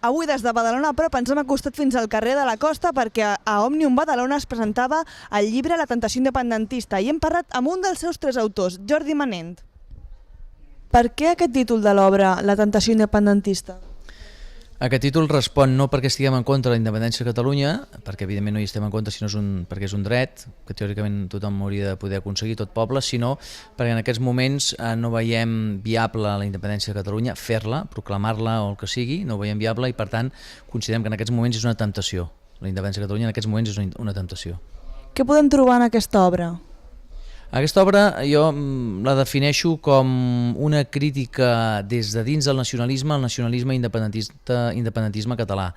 Avui des de Badalona Prop ens hem acostat fins al carrer de la Costa perquè a Òmnium Badalona es presentava el llibre La tentació independentista i hem parlat amb un dels seus tres autors, Jordi Manent. Per què aquest títol de l'obra, La tentació independentista? Aquest títol respon no perquè estiguem en contra de la independència de Catalunya, perquè evidentment no hi estem en contra, sinó perquè és un dret que teòricament tothom hauria de poder aconseguir, tot poble, sinó perquè en aquests moments no veiem viable la independència de Catalunya, fer-la, proclamar-la o el que sigui, no ho veiem viable i per tant considerem que en aquests moments és una temptació. La independència de Catalunya en aquests moments és una temptació. Què podem trobar en aquesta obra? Aquesta obra jo la defineixo com una crítica des de dins del nacionalisme al nacionalisme independentisme català.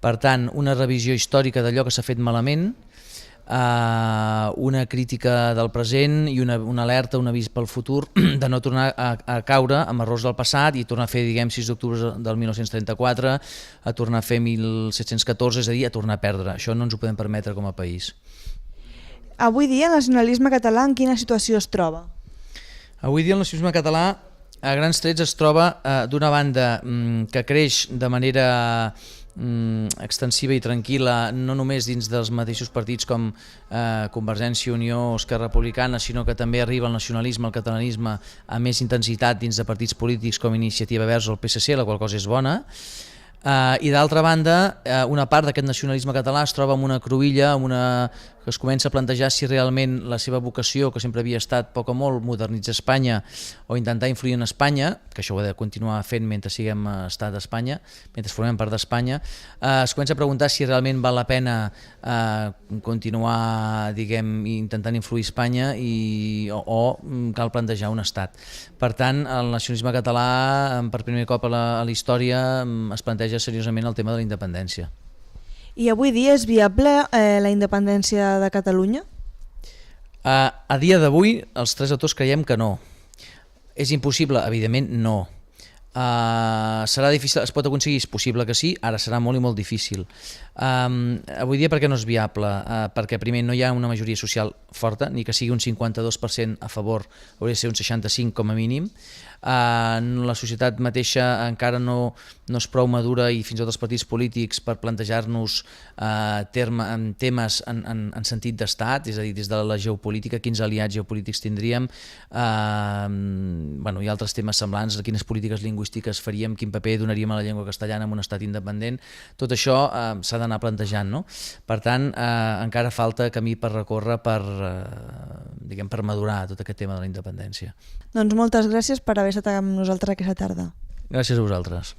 Per tant, una revisió històrica d'allò que s'ha fet malament, una crítica del present i una alerta, un avís pel futur de no tornar a caure amb errors del passat i tornar a fer, diguem, 6 d'octubre del 1934, a tornar a fer 1714, és a dir, a tornar a perdre. Això no ens ho podem permetre com a país. Avui dia el nacionalisme català en quina situació es troba? Avui dia el nacionalisme català a grans trets es troba d'una banda que creix de manera extensiva i tranquil·la, no només dins dels mateixos partits com Convergència i Unió o Esquerra Republicana, sinó que també arriba el nacionalisme, el catalanisme a més intensitat dins de partits polítics com Iniciativa Verds o el PSC, la qual cosa és bona. I d'altra banda, una part d'aquest nacionalisme català es troba amb una cruïlla, que es comença a plantejar si realment la seva vocació, que sempre havia estat poc o molt modernitzar Espanya o intentar influir en Espanya, que això ho ha de continuar fent mentre siguem estat d'Espanya, mentre formem part d'Espanya, es comença a preguntar si realment val la pena continuar, diguem, intentant influir Espanya o cal plantejar un estat. Per tant, el nacionalisme català, per primer cop a la història, es planteja seriosament el tema de la independència. I avui dia és viable la independència de Catalunya? A dia d'avui, els tres autors creiem que no. És impossible? Evidentment no. Serà difícil, es pot aconseguir, és possible que sí, ara serà molt i molt difícil. Avui dia per què no és viable? Perquè primer no hi ha una majoria social forta, ni que sigui un 52% a favor, hauria de ser un 65% com a mínim. La societat mateixa encara no és prou madura i fins i tot els partits polítics per plantejar-nos temes en sentit d'estat, és a dir, des de la geopolítica, quins aliats geopolítics tindríem, hi ha altres temes semblants, quines polítiques lingüístiques faríem, quin paper donaríem a la llengua castellana en un estat independent, tot això s'ha d'anar plantejant, no? Per tant, encara falta camí per recórrer per madurar tot aquest tema de la independència. Doncs moltes gràcies per haver estat amb nosaltres aquesta tarda. Gràcies a vosaltres.